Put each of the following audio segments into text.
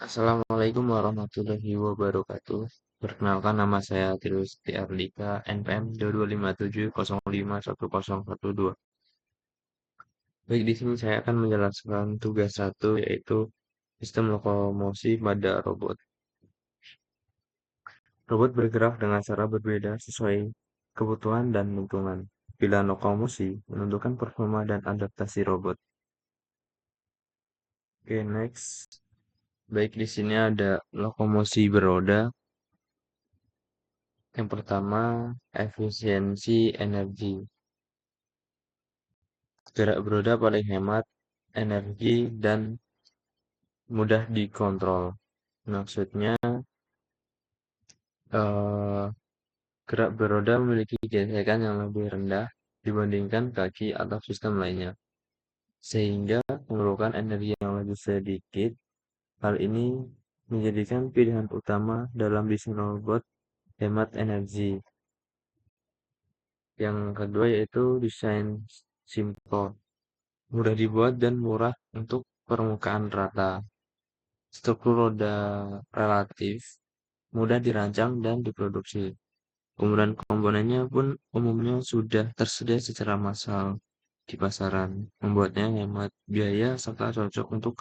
Assalamualaikum warahmatullahi wabarakatuh. Perkenalkan nama saya Triusti Ardika, NPM 2257051012. Baik, di sini saya akan menjelaskan tugas satu yaitu sistem lokomosi pada robot. Robot bergerak dengan cara berbeda sesuai kebutuhan dan lingkungan. Pilihan lokomosi menentukan performa dan adaptasi robot. Oke, next. Baik, di sini ada lokomosi beroda. Yang pertama, efisiensi energi. Gerak beroda paling hemat energi dan mudah dikontrol. Maksudnya, eh, gerak beroda memiliki gesekan yang lebih rendah dibandingkan kaki atau sistem lainnya, sehingga memerlukan energi yang lebih sedikit. Hal ini menjadikan pilihan utama dalam desain robot hemat energi. Yang kedua yaitu desain simple, mudah dibuat dan murah untuk permukaan rata. Struktur roda relatif mudah dirancang dan diproduksi. Kemudian komponennya pun umumnya sudah tersedia secara massal di pasaran, membuatnya hemat biaya serta cocok untuk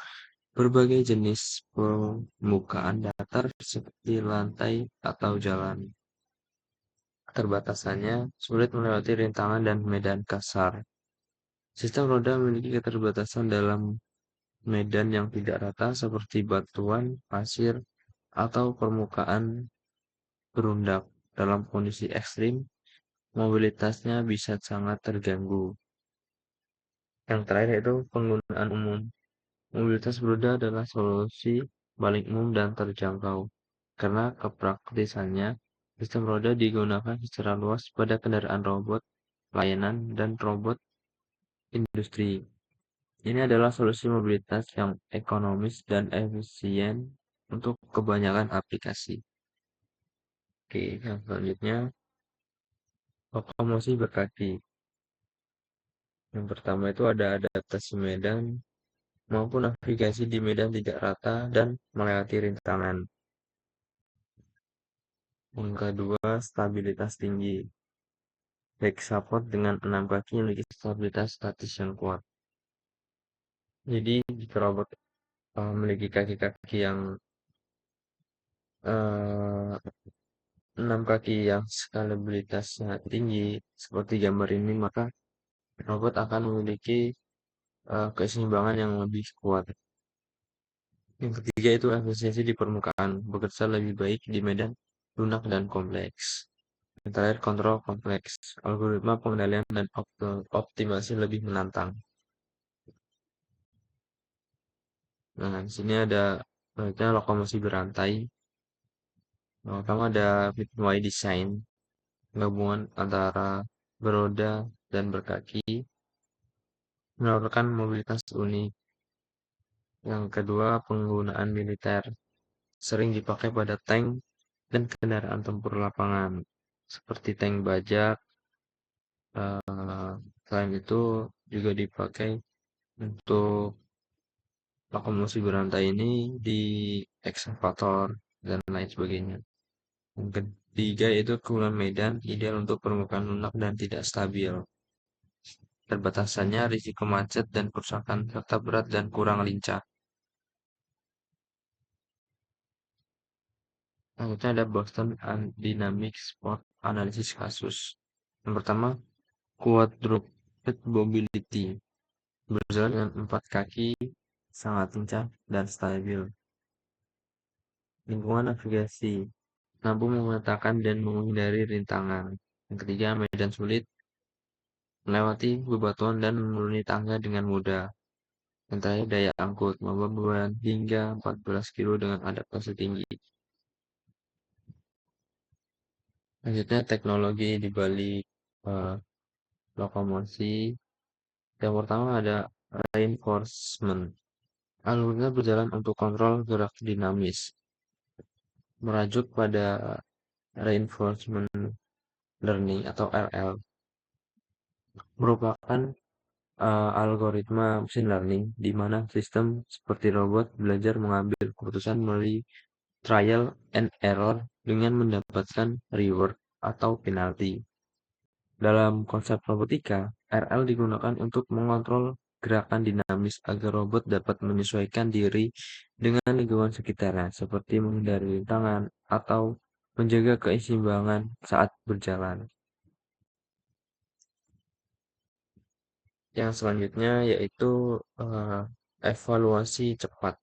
berbagai jenis permukaan datar seperti lantai atau jalan. Keterbatasannya sulit melewati rintangan dan medan kasar. Sistem roda memiliki keterbatasan dalam medan yang tidak rata seperti batuan, pasir, atau permukaan berundak. Dalam kondisi ekstrim, mobilitasnya bisa sangat terganggu. Yang terakhir yaitu penggunaan umum. Mobilitas beroda adalah solusi paling umum dan terjangkau. Karena kepraktisannya, sistem roda digunakan secara luas pada kendaraan robot, layanan, dan robot industri. Ini adalah solusi mobilitas yang ekonomis dan efisien untuk kebanyakan aplikasi. Oke, yang selanjutnya, lokomosi berkaki. Yang pertama itu ada adaptasi medan maupun navigasi di medan tidak rata dan melewati rintangan. Yang kedua, stabilitas tinggi. Back support dengan 6 kaki memiliki stabilitas statis yang kuat. Jadi, jika robot memiliki kaki-kaki yang 6 kaki yang stabilitasnya tinggi, seperti gambar ini, maka robot akan memiliki keseimbangan yang lebih kuat. Yang ketiga itu efisiensi di permukaan, bekerja lebih baik di medan lunak dan kompleks. Yang terakhir kontrol kompleks, algoritma pengendalian dan optimasi lebih menantang. Nah, di sini ada selanjutnya lokomosi berantai. Yang pertama ada Bitway Design, gabungan antara beroda dan berkaki, menawarkan mobilitas unik. Yang kedua, penggunaan militer, sering dipakai pada tank dan kendaraan tempur lapangan, seperti tank bajak. Selain itu juga dipakai untuk lokomosi berantai ini di ekskavator dan lain sebagainya. Yang ketiga itu kegunaan medan ideal untuk permukaan lunak dan tidak stabil. Terbatasannya risiko macet dan kerusakan serta berat dan kurang lincah. Selanjutnya ada Boston Dynamics Sport Analysis kasus. Yang pertama, quadruped mobility. Berjalan dengan 4 kaki, sangat lincah dan stabil. Lingkungan navigasi, mampu memetakan dan menghindari rintangan. Yang ketiga, medan sulit, melewati bebatuan dan menuruni tangga dengan mudah. Yang terakhir, daya angkut, membawa beban hingga 14 kilo dengan adaptasi tinggi. Selanjutnya, teknologi di balik eh, lokomosi. Yang pertama ada reinforcement. Alurnya berjalan untuk kontrol gerak dinamis. Merajuk pada reinforcement learning atau RL merupakan algoritma machine learning, di mana sistem seperti robot belajar mengambil keputusan melalui trial and error dengan mendapatkan reward atau penalti. Dalam konsep robotika, RL digunakan untuk mengontrol gerakan dinamis agar robot dapat menyesuaikan diri dengan lingkungan sekitarnya, seperti menghindari rintangan atau menjaga keseimbangan saat berjalan. Yang selanjutnya yaitu evaluasi cepat.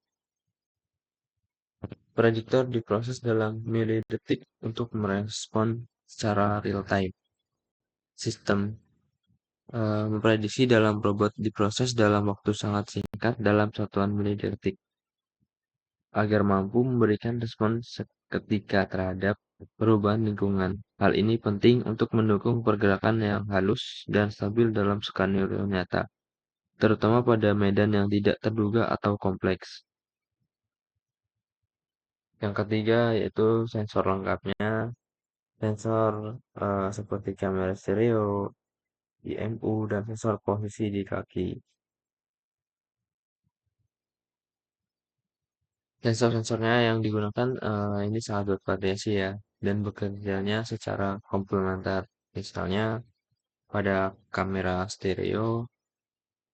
Prediktor diproses dalam milidetik untuk merespon secara real time. Sistem memprediksi dalam robot diproses dalam waktu sangat singkat dalam satuan milidetik agar mampu memberikan respon seketika terhadap perubahan lingkungan. Hal ini penting untuk mendukung pergerakan yang halus dan stabil dalam skenario nyata, terutama pada medan yang tidak terduga atau kompleks. Yang ketiga yaitu sensor lengkapnya. Sensor seperti kamera stereo, IMU, dan sensor posisi di kaki. Sensor-sensornya yang digunakan ini sangat bervariasi ya, dan bekerjanya secara komplementer. Misalnya pada kamera stereo,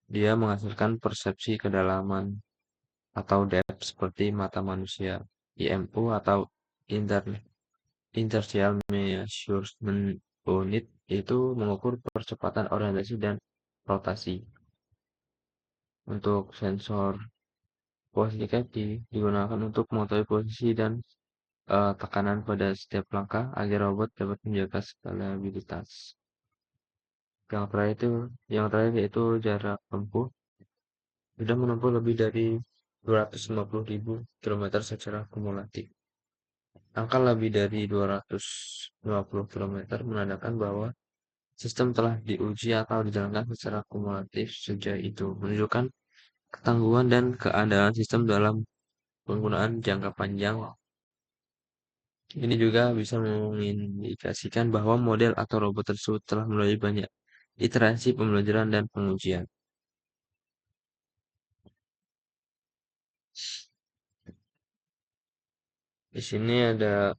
dia menghasilkan persepsi kedalaman atau depth seperti mata manusia. IMU atau Inertial Measurement Unit itu mengukur percepatan orientasi dan rotasi. Untuk sensor posisi kaki digunakan untuk mengetahui posisi dan tekanan pada setiap langkah agar robot dapat menjaga stabilitas. Yang terakhir yaitu jarak tempuh. Sudah menempuh lebih dari 250.000 kilometer secara kumulatif. Angka lebih dari 250 kilometer menandakan bahwa sistem telah diuji atau dijalankan secara kumulatif sejak itu, menunjukkan ketangguhan dan keandalan sistem dalam penggunaan jangka panjang. Ini juga bisa mengindikasikan bahwa model atau robot tersebut telah melalui banyak iterasi pembelajaran dan pengujian. Di sini ada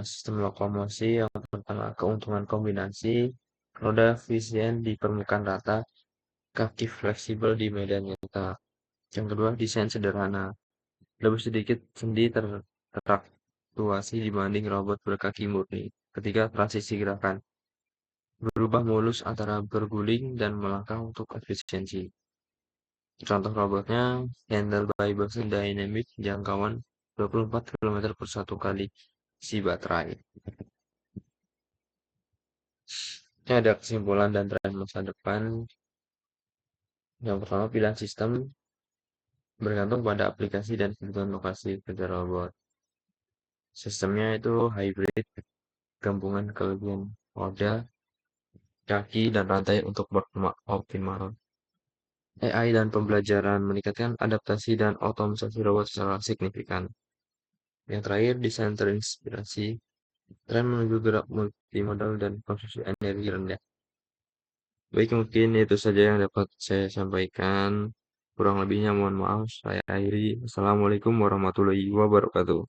sistem lokomosi. Yang pertama, keuntungan kombinasi, roda efisien di permukaan rata, kaki fleksibel di medan nyata. Yang kedua, desain sederhana, lebih sedikit sendi teraktuasi dibanding robot berkaki murni. Ketiga, transisi gerakan, berubah mulus antara berguling dan melangkah untuk efisiensi. Contoh robotnya, Handled by Boston Dynamics, jangkauan 24 km per satu kali isi baterai. Ini ada kesimpulan dan tren masa depan. Yang pertama, pilihan sistem bergantung pada aplikasi dan kebutuhan lokasi kerja robot. Sistemnya itu hybrid, gabungan kelebihan roda, kaki, dan rantai untuk optimal. AI dan pembelajaran meningkatkan adaptasi dan otomatisasi robot secara signifikan. Yang terakhir, desain terinspirasi, tren menuju gerak multimodal dan konsumsi energi rendah. Baik, mungkin itu saja yang dapat saya sampaikan. Kurang lebihnya mohon maaf, saya akhiri. Assalamualaikum warahmatullahi wabarakatuh.